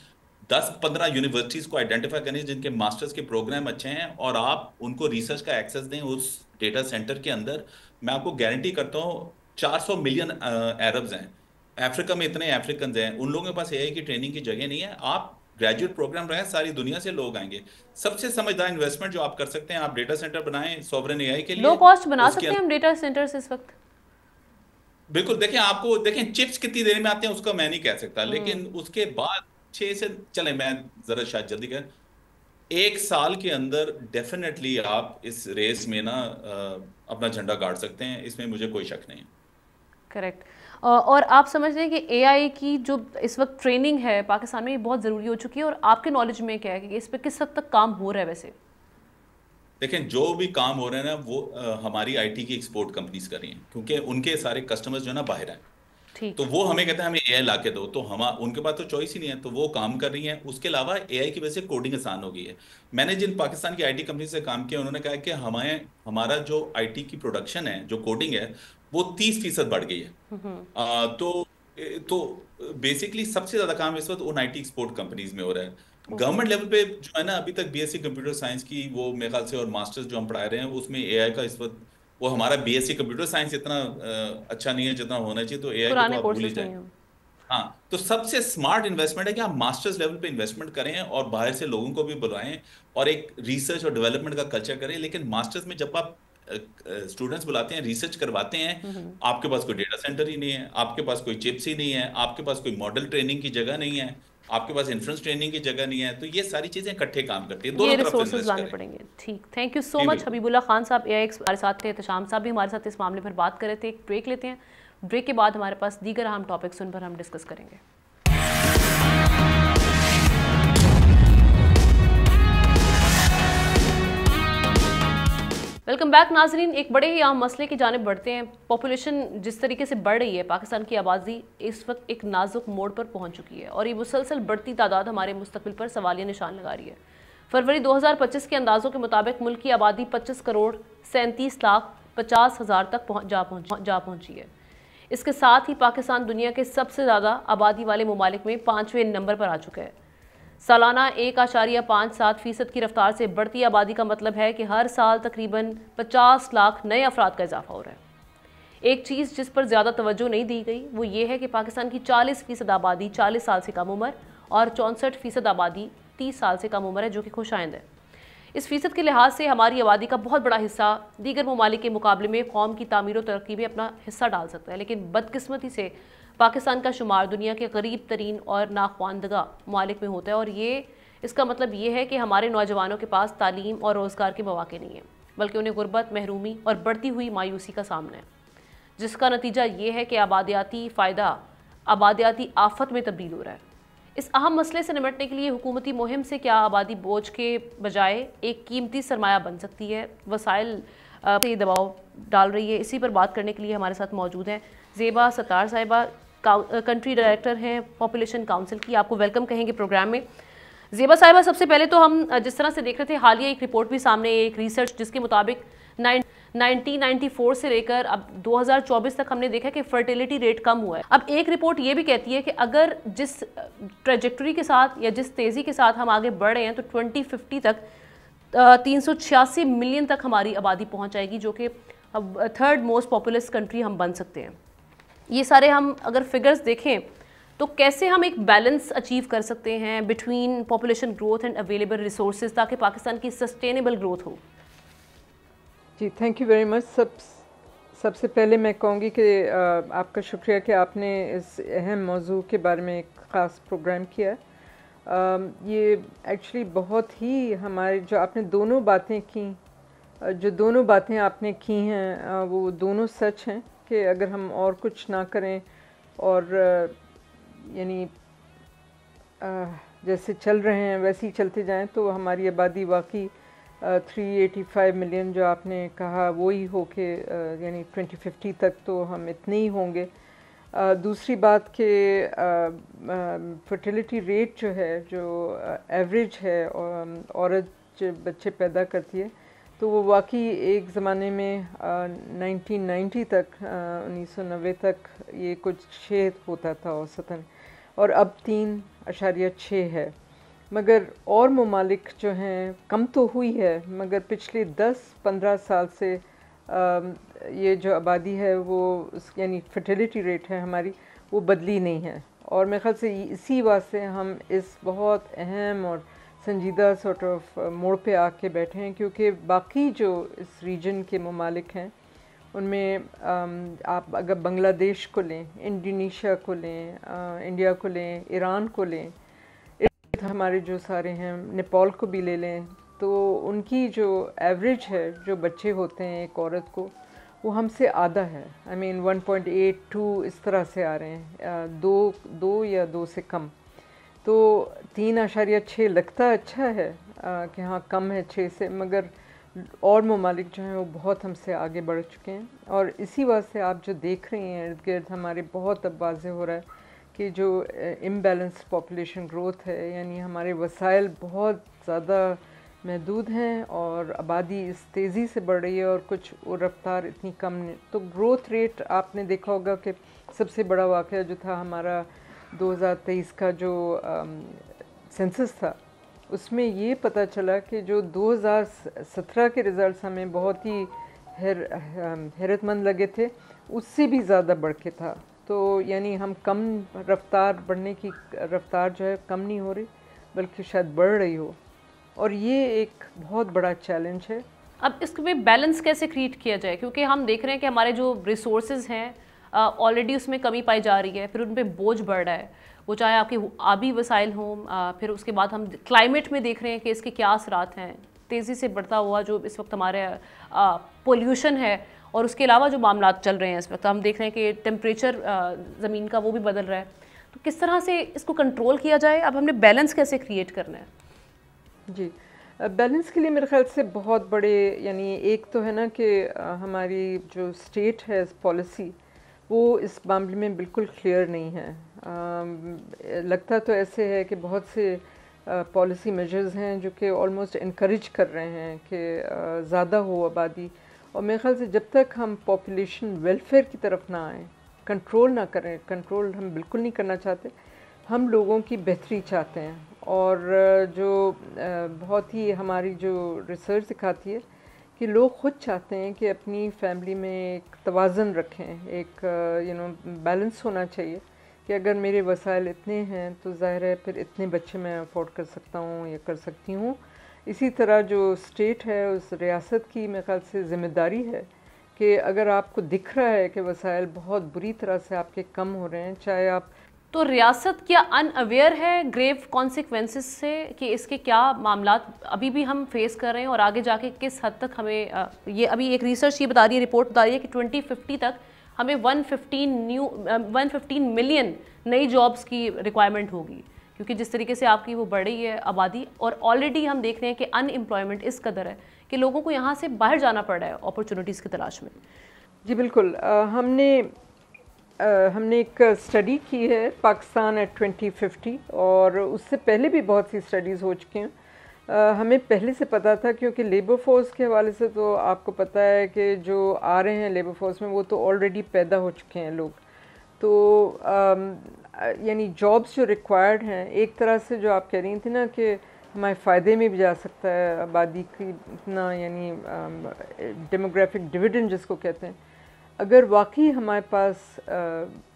10-15 यूनिवर्सिटीज़ को आइडेंटिफाई करें जिनके मास्टर्स के प्रोग्राम अच्छे हैं, और आप उनको रिसर्च का एक्सेस दें उस डेटा सेंटर के अंदर। मैं आपको गारंटी करता हूँ 400 मिलियन अरब्स हैं, अफ्रीका में इतने अफ्रीकन हैं, उन लोगों के पास एआई की ट्रेनिंग की जगह नहीं है। आप ग्रेजुएट प्रोग्राम रहे, सारी दुनिया से लोग आएंगे। सबसे समझदार इन्वेस्टमेंट जो आप कर सकते हैं, आप डेटा सेंटर बनाएं सॉवरेन एआई के लिए। लो कॉस्ट बना सकते हैं हम डेटा सेंटर्स इस वक्त। बिल्कुल, देखें आपको देखें चिप्स कितनी देर में आते हैं उसका मैं नहीं कह सकता, लेकिन उसके बाद 6 से चले, मैं जरा शायद जल्दी कर, 1 साल के अंदर डेफिनेटली आप इस रेस में ना अपना झंडा गाड़ सकते हैं, इसमें मुझे कोई शक नहीं है। करेक्ट। और आप समझ रहे हैं कि एआई की जो इस वक्त ट्रेनिंग है पाकिस्तान में ये बहुत ज़रूरी हो चुकी है, और आपके नॉलेज में क्या है कि इस पर किस हद तक काम हो रहा है? वैसे देखें जो भी काम हो रहे हैं ना वो हमारी आईटी की एक्सपोर्ट कंपनीज कर रही हैं, क्योंकि उनके सारे कस्टमर्स जो है ना बाहर हैं, तो वो हमें कहते हैं हमें एआई ला के दो, तो हम उनके पास तो चॉइस ही नहीं है, तो वो काम कर रही हैं। उसके अलावा एआई की वजह से कोडिंग आसान हो गई है। मैंने जिन पाकिस्तान की आईटी कंपनी से काम किया उन्होंने कहा कि हमारा जो आईटी की प्रोडक्शन है, जो कोडिंग है, वो 30% बढ़ गई है। तो बेसिकली सबसे ज्यादा काम इस वक्त उन आईटी एक्सपोर्ट कंपनीज में हो रहा है। गवर्नमेंट लेवल पे जो है ना, अभी तक बीएससी कंप्यूटर साइंस की वो मेरे ख्याल से और मास्टर्स जो हम पढ़ा रहे हैं उसमें एआई का इस वक्त, वो हमारा बीएससी कंप्यूटर साइंस इतना अच्छा नहीं है जितना होना चाहिए, तो एआई को तो आप भूल ही जाए। हाँ, तो सबसे स्मार्ट इन्वेस्टमेंट है कि आप मास्टर्स लेवल पे इन्वेस्टमेंट करें और बाहर से लोगों को भी बुलाएं और एक रिसर्च और डेवलपमेंट का कल्चर करें। लेकिन मास्टर्स में जब आप स्टूडेंट्स बुलाते हैं, रिसर्च करवाते हैं, आपके पास कोई डेटा सेंटर ही नहीं है, आपके पास कोई चिप्स ही नहीं है, आपके पास कोई मॉडल ट्रेनिंग की जगह नहीं है, आपके पास इन्फ्रेंस ट्रेनिंग की जगह नहीं है, तो ये सारी चीजें इकट्ठे काम करती है, दोनों तरफ रिसोर्सेज लाने पड़ेंगे। ठीक, thank you so much Habibullah Khan साहब, एआई हमारे साथ थे, एहतशाम साहब भी हमारे साथ इस मामले पर बात कर रहे थे। एक ब्रेक लेते हैं, ब्रेक के बाद हमारे पास दीगर अहम टॉपिक्स उन पर हम डिस्कस करेंगे। वेलकम बैक नाजरीन। एक बड़े ही आम मसले की जानिब बढ़ते हैं। पॉपुलेशन जिस तरीके से बढ़ रही है, पाकिस्तान की आबादी इस वक्त एक नाजुक मोड़ पर पहुंच चुकी है और ये मुसलसल बढ़ती तादाद हमारे मुस्तकबिल पर सवालिया निशान लगा रही है। फरवरी 2025 के अंदाजों के मुताबिक मुल्क की आबादी 25 करोड़ 37 लाख 50 हज़ार तक जा पहुंची है। इसके साथ ही पाकिस्तान दुनिया के सबसे ज़्यादा आबादी वाले ममालिक में 5वें नंबर पर आ चुका है। सालाना 1.57% की रफ्तार से बढ़ती आबादी का मतलब है कि हर साल तकरीबन 50 लाख नए अफराद का इजाफा हो रहा है। एक चीज़ जिस पर ज़्यादा तवज्जो नहीं दी गई वो ये है कि पाकिस्तान की 40% आबादी 40 साल से कम उम्र और 64% आबादी 30 साल से कम उम्र है, जो कि खुशाइंद है। इस फीसद के लिहाज से हमारी आबादी का बहुत बड़ा हिस्सा दीगर ममालिक के मुकाबले में कौम की तामीर और तरक्की में अपना हिस्सा डाल सकता है, लेकिन बदकिस्मती से पाकिस्तान का शुमार दुनिया के करीब तरीन और नाख्वानदगा ममालिक में होता है, और इसका मतलब ये है कि हमारे नौजवानों के पास तालीम और रोज़गार के मौके नहीं है, बल्कि उन्हें गुर्बत, महरूमी और बढ़ती हुई मायूसी का सामना है, जिसका नतीजा ये है कि आबादियाती फ़ायदा आबादियाती आफत में तब्दील हो रहा है। इस अहम मसले से निपटने के लिए हुकूमती मुहिम से क्या आबादी बोझ के बजाय एक कीमती सरमाया बन सकती है, वसाइल से दबाव डाल रही है? इसी पर बात करने के लिए हमारे साथ मौजूद हैं ज़ेबा सत्तार साहिबा, कंट्री डायरेक्टर हैं पॉपुलेशन काउंसिल की। आपको वेलकम कहेंगे प्रोग्राम में। ज़ेबा साहिबा, सबसे पहले तो हम जिस तरह से देख रहे थे, हालिया एक रिपोर्ट भी सामने, एक रिसर्च जिसके मुताबिक 1994 से लेकर अब 2024 तक हमने देखा कि फर्टिलिटी रेट कम हुआ है। अब एक रिपोर्ट ये भी कहती है कि अगर जिस ट्रेजेक्टरी के साथ या जिस तेज़ी के साथ हम आगे बढ़ रहे हैं तो 2050 तक 386 मिलियन तक हमारी आबादी पहुंच जाएगी, जो कि अब 3rd मोस्ट पॉपुलस कंट्री हम बन सकते हैं। ये सारे हम अगर फिगर्स देखें तो कैसे हम एक बैलेंस अचीव कर सकते हैं between population growth and available resources, ताकि पाकिस्तान की सस्टेनेबल ग्रोथ हो? जी, थैंक यू वेरी मच। सबसे पहले मैं कहूँगी कि आपका शुक्रिया कि आपने इस अहम मौजू के बारे में एक ख़ास प्रोग्राम किया है। ये एक्चुअली बहुत ही हमारे जो आपने दोनों बातें की, जो दोनों बातें आपने की हैं वो दोनों सच हैं कि अगर हम और कुछ ना करें और यानी जैसे चल रहे हैं वैसे ही चलते जाएं तो हमारी आबादी वाकई 385 मिलियन जो आपने कहा वो ही हो के यानी 2050 तक तो हम इतने ही होंगे। दूसरी बात कि फर्टिलिटी रेट जो है, जो एवरेज है औरत जो बच्चे पैदा करती है, तो वो वाकई एक ज़माने में 1990 तक 1990 तक ये कुछ 6 होता था औसतन, और अब 3.6 है। मगर और ममालिक जो हैं कम तो हुई है, मगर पिछले 10-15 साल से ये जो आबादी है वो यानी फर्टिलिटी रेट है हमारी, वो बदली नहीं है। और मेरे ख्याल से इसी वास्ते हम इस बहुत अहम और संजीदा सॉर्ट ऑफ मोड़ पे आके बैठे हैं, क्योंकि बाकी जो इस रीजन के ममालिक हैं उनमें आप अगर बांग्लादेश को लें, इंडोनेशिया को लें, इंडिया को लें, ईरान को लें, हमारे जो सारे हैं, नेपाल को भी ले लें, तो उनकी जो एवरेज है जो बच्चे होते हैं एक औरत को, वो हमसे आधा है। आई मीन 1.82 इस तरह से आ रहे हैं, दो या दो से कम। तो 3.6 लगता अच्छा है कि हाँ कम है 6 से, मगर और ममालिक जो हैं वो बहुत हमसे आगे बढ़ चुके हैं। और इसी वास्ते आप जो देख रही हैं इर्द गिर्द हमारे बहुत अब वाज़े हो रहा है कि जो इम्बैलेंस पॉपुलेशन ग्रोथ है, यानी हमारे वसाइल बहुत ज़्यादा महदूद हैं और आबादी इस तेज़ी से बढ़ रही है और कुछ वो रफ्तार इतनी कम नहीं। तो ग्रोथ रेट आपने देखा होगा कि सबसे बड़ा वाक़या जो था हमारा 2023 का जो सेंसस था, उसमें ये पता चला कि जो 2017 के रिज़ल्ट्स हमें बहुत ही हैरतमंद लगे थे, उससे भी ज़्यादा बढ़ के था। तो यानी हम कम रफ्तार बढ़ने की रफ्तार जो है कम नहीं हो रही, बल्कि शायद बढ़ रही हो, और ये एक बहुत बड़ा चैलेंज है। अब इसमें बैलेंस कैसे क्रिएट किया जाए, क्योंकि हम देख रहे हैं कि हमारे जो रिसोर्सेज हैं ऑलरेडी उसमें कमी पाई जा रही है, फिर उन पर बोझ बढ़ रहा है, वो चाहे आपके आबी वसाइल हों, फिर उसके बाद हम क्लाइमेट में देख रहे हैं कि इसके क्या असरात हैं, तेज़ी से बढ़ता हुआ जो इस वक्त हमारे पोल्यूशन है, और उसके अलावा जो मामला चल रहे हैं इस वक्त हम देख रहे हैं कि टेम्परेचर ज़मीन का वो भी बदल रहा है। तो किस तरह से इसको कंट्रोल किया जाए, अब हमने बैलेंस कैसे क्रिएट करना है? जी, बैलेंस के लिए मेरे ख्याल से बहुत बड़े, यानी एक तो है ना कि हमारी जो स्टेट है पॉलिसी, वो इस मामले में बिल्कुल क्लियर नहीं है। लगता तो ऐसे है कि बहुत से पॉलिसी मेजर्स हैं जो कि ऑलमोस्ट इनकरेज कर रहे हैं कि ज़्यादा हो आबादी, और मेरे ख्याल से जब तक हम पॉपुलेशन वेलफेयर की तरफ ना आए, कंट्रोल ना करें, कंट्रोल हम बिल्कुल नहीं करना चाहते, हम लोगों की बेहतरी चाहते हैं। और जो बहुत ही हमारी जो रिसर्च दिखाती है कि लोग ख़ुद चाहते हैं कि अपनी फैमिली में एक तवाज़न रखें, एक बैलेंस होना चाहिए कि अगर मेरे वसाइल इतने हैं तो ज़ाहिर है फिर इतने बच्चे मैं अफोर्ड कर सकता हूँ या कर सकती हूँ। इसी तरह जो स्टेट है उस रियासत की मेरे ख्याल से ज़िम्मेदारी है कि अगर आपको दिख रहा है कि वसाइल बहुत बुरी तरह से आपके कम हो रहे हैं, चाहे आप, तो रियासत क्या अनअवेयर है ग्रेव कॉन्सिक्वेंसेस से कि इसके क्या मामला अभी भी हम फेस कर रहे हैं, और आगे जाके किस हद तक हमें ये अभी एक रिसर्च ये बता रही है, रिपोर्ट बता रही है कि 2050 तक हमें 115 मिलियन नई जॉब्स की रिक्वायरमेंट होगी, क्योंकि जिस तरीके से आपकी वो बढ़ रही है आबादी, और ऑलरेडी हम देख रहे हैं कि अनएम्प्लॉयमेंट इस कदर है कि लोगों को यहाँ से बाहर जाना पड़ रहा है अपॉर्चुनिटीज़ की तलाश में। जी बिल्कुल। हमने एक स्टडी की है पाकिस्तान एट 2050, और उससे पहले भी बहुत सी स्टडीज़ हो चुकी हैं। हमें पहले से पता था, क्योंकि लेबर फोर्स के हवाले से तो आपको पता है कि जो आ रहे हैं लेबर फोर्स में वो तो ऑलरेडी पैदा हो चुके हैं लोग। तो यानी जॉब्स जो रिक्वायर्ड हैं, एक तरह से जो आप कह रही थी ना कि हमारे फ़ायदे में भी जा सकता है आबादी की इतना, यानी डेमोग्राफिक डिविडेंड जिसको कहते हैं। अगर वाकई हमारे पास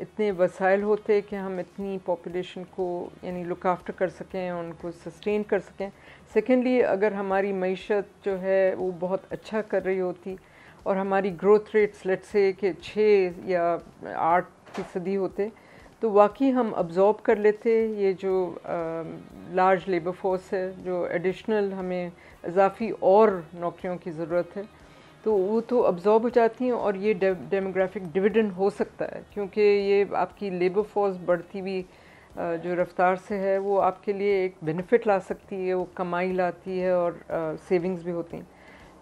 इतने वसाइल होते कि हम इतनी पॉपुलेशन को यानी लुक आफ्टर कर सकें, उनको सस्टेन कर सकें। सेकेंडली, अगर हमारी मईशत जो है वो बहुत अच्छा कर रही होती और हमारी ग्रोथ रेट्स लेट से कि 6 या 8% होते, तो वाकई हम अब्ज़ॉर्ब कर लेते ये जो लार्ज लेबर फोर्स है, जो एडिशनल हमें इजाफी और नौकरियों की ज़रूरत है, तो वो तो अब्ज़ॉर्ब हो जाती हैं। और ये डेमोग्राफिक डिविडेंड हो सकता है, क्योंकि ये आपकी लेबर फोर्स बढ़ती हुई जो रफ्तार से है वो आपके लिए एक बेनिफिट ला सकती है, वो कमाई लाती है और सेविंग्स भी होती हैं।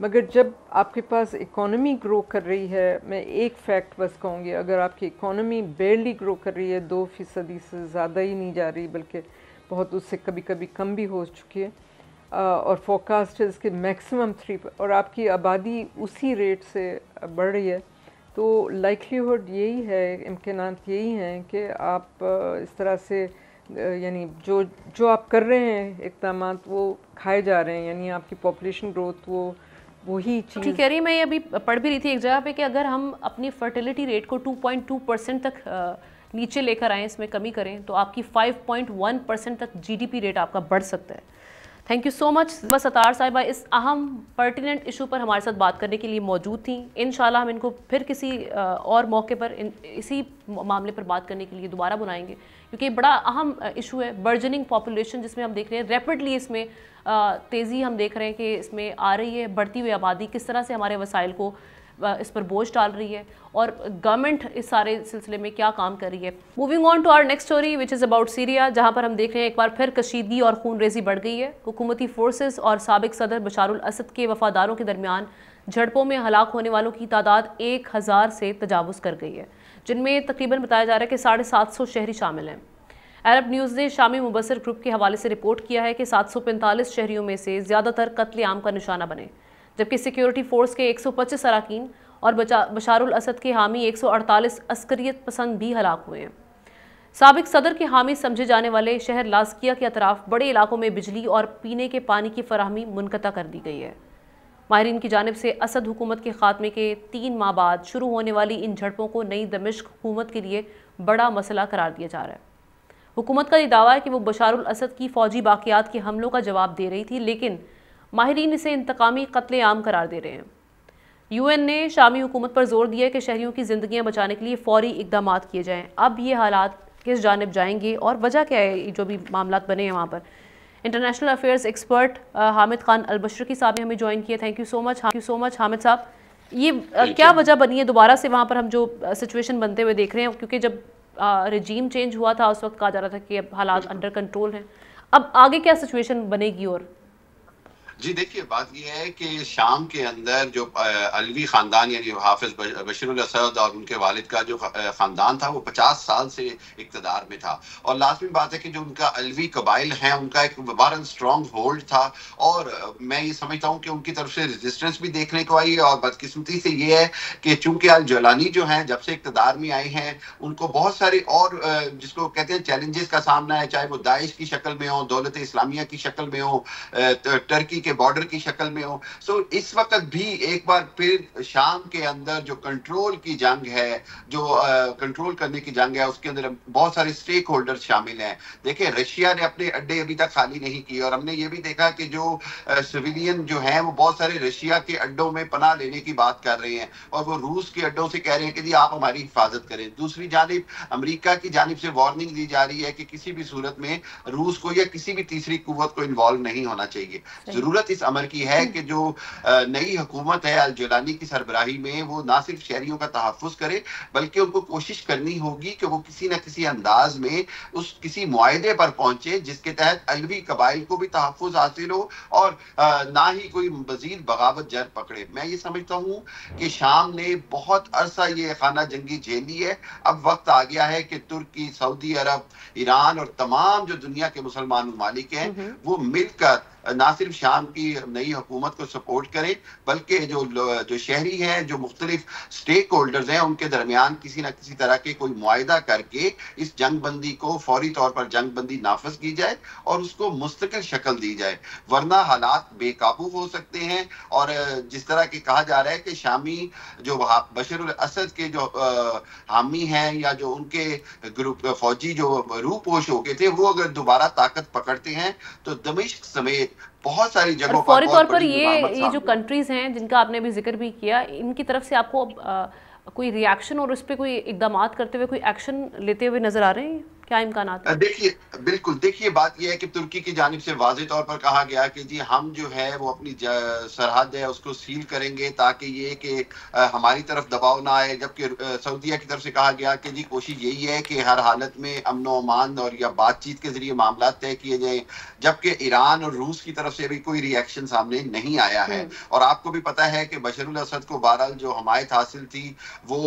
मगर जब आपके पास इकोनॉमी ग्रो कर रही है, मैं एक फैक्ट बस कहूँगी, अगर आपकी इकोनॉमी बेरली ग्रो कर रही है, 2% से ज़्यादा ही नहीं जा रही, बल्कि बहुत उससे कभी कभी कम भी हो चुकी है, और फोरकास्ट है इसके मैक्सिमम 3, और आपकी आबादी उसी रेट से बढ़ रही है, तो लाइक्लीहुड यही है, इम्कानात यही हैं कि आप इस तरह से यानी जो आप कर रहे हैं इक़दामात वो खाए जा रहे हैं, यानी आपकी पॉपुलेशन ग्रोथ वो वही चीज़ ठीक है रही। मैं ये अभी पढ़ भी रही थी एक जगह पे कि अगर हम अपनी फर्टिलिटी रेट को 2.2% तक नीचे लेकर आएँ, इसमें कमी करें, तो आपकी 5.1% तक जीडीपी रेट आपका बढ़ सकता है। Thank you so much. बस सतार साहिबा इस अहम पर्टिनेंट इशू पर हमारे साथ बात करने के लिए मौजूद थी। इंशाल्लाह हम इनको फिर किसी और मौके पर इसी मामले पर बात करने के लिए दोबारा बुलाएंगे, क्योंकि बड़ा अहम इशू है। बर्जनिंग पॉपुलेशन जिसमें हम देख रहे हैं रैपिडली, इसमें तेज़ी हम देख रहे हैं कि इसमें आ रही है। बढ़ती हुई आबादी किस तरह से हमारे वसाइल को इस पर बोझ डाल रही है, और गवर्नमेंट इस सारे सिलसिले में क्या काम कर रही है। Moving on to our next story which is about Syria, जहां पर हम देख रहे हैं एक बार फिर कशीदगी और खून रेजी बढ़ गई है। हुकूमती फोर्सेस और साबिक सदर बशारुल असद के वफादारों के दरमियान झड़पों में हलाक होने वालों की तादाद 1000 से तजावुज़ कर गई है, जिनमें तकरीबन बताया जा रहा है कि 750 शहरी शामिल हैं। अरब न्यूज़ ने शामी मुबसर ग्रुप के हवाले से रिपोर्ट किया है कि 745 शहरियों में से ज़्यादातर कत्ल-ए-आम का निशाना बने, जबकि सिक्योरिटी फोर्स के 125 अरकान और बशारुल असद के हामी 148 अस्करियत पसंद भी हलाक हुए हैं। साबिक सदर के हामी समझे जाने वाले शहर लाज़किया के अतराफ बड़े इलाकों में बिजली और पीने के पानी की फराहमी मुनक़ता कर दी गई है। माहिरीन की जानिब से असद हुकूमत के खात्मे के 3 माह बाद शुरू होने वाली इन झड़पों को नई दमिश्क हुकूमत के लिए बड़ा मसला करार दिया जा रहा है। हुकूमत का ये दावा है कि वो बशारुल असद की फ़ौजी बाक़ियात के हमलों का जवाब दे रही थी, लेकिन माहिरीन इसे इंतकामी कत्ले-आम करार दे रहे हैं। यूएन ने शामी हुकूमत पर जोर दिया है कि शहरियों की ज़िंदगियाँ बचाने के लिए फ़ौरी इक़दाम किए जाएँ। अब ये हालात किस जानिब जाएंगे और वजह क्या है, जो भी मामलात बने हैं वहाँ पर। International affairs expert Hamid Khan अल-बशरकी साहब ने हमें ज्वाइन किया। Thank you so much Hamid साहब। ये क्या वजह बनी है दोबारा से वहाँ पर हम जो सिचुएशन बनते हुए देख रहे हैं, क्योंकि जब रजीम चेंज हुआ था उस वक्त कहा जा रहा था कि अब हालात अंडर कंट्रोल हैं, अब आगे क्या सिचुएशन बनेगी? और जी देखिए, बात यह है कि शाम के अंदर जो अलवी ख़ानदान यानी हाफिज बशरुल असद और उनके वालिद का जो ख़ानदान था वो 50 साल से इक़्तिदार में था, और लाज़मी बात है कि जो उनका अलवी कबाइल हैं उनका एक वारन स्ट्रॉन्ग होल्ड था, और मैं ये समझता हूँ कि उनकी तरफ से रेजिस्टेंस भी देखने को आई है। और बदकिस्मती से ये है कि चूँकि अल जलानी जो हैं जब से इक़्तिदार में आए हैं उनको बहुत सारे और जिसको कहते हैं चैलेंजेस का सामना है, चाहे वो दाइश की शक्ल में हो, दौलत इस्लामिया की शक्ल में हो, टर्की के बॉर्डर की शक्ल में हो। सो इस वक्त भी एक बार फिर शाम के अंदर जो कंट्रोल की जंग है, जो कंट्रोल करने की जंग है, उसके अंदर बहुत सारे स्टेक होल्डर्स शामिल हैं। देखिए, रशिया ने अपने अड्डे अभी तक खाली नहीं किए, और हमने ये भी देखा कि जो सिविलियन जो हैं वो बहुत सारे रशिया के अड्डों में पनाह लेने की बात कर रहे हैं, और वो रूस के अड्डों से कह रहे हैं कि जी आप हमारी हिफाजत करें। दूसरी जानिब अमेरिका की जानिब से वार्निंग दी जा रही है कि किसी भी सूरत में रूस को या किसी भी तीसरी कुव्वत को इन्वॉल्व नहीं होना चाहिए। जरूरत इस अमर की है कि जो नई हुकूमत है अल जलानी की सरबराही में, वो ना सिर्फ शहरियों का तहफ़्फ़ुज़ करे बल्कि उनको कोशिश करनी होगी कि वो किसी न किसी अंदाज में उस किसी मुआहदे पर पहुंचे जिसके तहत अलवी कबाइल को भी तहफ़्फ़ुज़ हासिल हो और ना ही कोई मज़ीद बगावत जर पकड़े। मैं ये समझता हूँ कि शाम ने बहुत अरसा ये खाना जंगी झेली है। अब वक्त आ गया है कि तुर्की, सऊदी अरब, ईरान और तमाम जो दुनिया के मुसलमान ममालिक हैं वो मिलकर ना सिर्फ शाम की नई हुकूमत को सपोर्ट करें बल्कि जो शहरी हैं, जो मुख्तलिफ स्टेक होल्डर्स हैं, उनके दरमियान किसी न किसी तरह के कोई मुआहिदा करके इस जंग बंदी को फौरी तौर पर जंग बंदी नाफिज की जाए और उसको मुस्तकिल शक्ल दी जाए, वरना हालात बेकाबू हो सकते हैं। और जिस तरह की कहा जा रहा है कि शामी जो बशरुल असद के जो हामी हैं या जो उनके ग्रुप फौजी जो रूपोश हो गए थे, वो अगर दोबारा ताकत पकड़ते हैं तो दमिश्क समेत बहुत सारी जगहों पर फौरी तौर पर ये जो कंट्रीज हैं जिनका आपने भी जिक्र भी किया, इनकी तरफ से आपको कोई रिएक्शन और उस पर कोई इकदाम करते हुए कोई एक्शन लेते हुए नजर आ रहे हैं? क्या इम्कान है? देखिए, बिल्कुल देखिए, बात यह है कि तुर्की की जानिब से वाज़ेह तौर पर कहा गया कि जी हम जो है वो अपनी सरहद है उसको सील करेंगे ताकि ये कि हमारी तरफ दबाव ना आए, जबकि सऊदीया की तरफ से कहा गया कि जी कोशिश यही है कि हर हालत में अमन व अमान और या बातचीत के जरिए मामला तय किए जाएं, जबकि ईरान और रूस की तरफ से अभी कोई रिएक्शन सामने नहीं आया है। और आपको भी पता है कि बशरुल असद को बहरहाल जो हमायत हासिल थी वो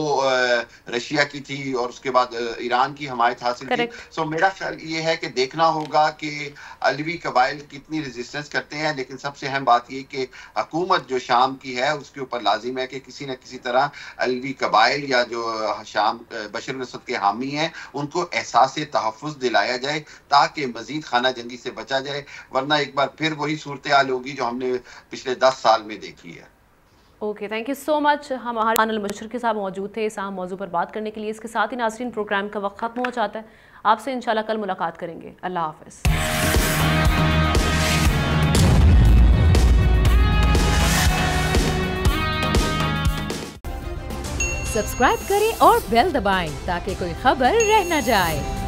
रशिया की थी और उसके बाद ईरान की हमायत हासिल थी। सो मेरा ख्याल ये है कि देखना होगा कि अलवी कबाइल कितनी रेजिस्टेंस करते हैं, लेकिन सबसे अहम बात ये कि हुकूमत जो शाम की है उसके ऊपर लाजिम है कि किसी न किसी तरह अलवी कबाइल या जो शाम बशरुल असद के हामी हैं उनको एहसास तहफ़्फ़ुज़ दिलाया जाए ताकि मजीद खाना जंगी से बचा जाए, वरना एक बार फिर वही सूरत हाल होगी जो हमने पिछले 10 साल में देखी है। Okay, thank you so much. हम हमारे मुशर्रफ के साथ मौजूद थे इस अहम मौजू पर बात करने के लिए। इसके साथ ही नाज़रीन प्रोग्राम का वक्त खत्म हो जाता है। आपसे इंशाल्लाह कल मुलाकात करेंगे। अल्लाह हाफ़िज़। सब्सक्राइब करें और बेल दबाएं ताकि कोई खबर रह न जाए।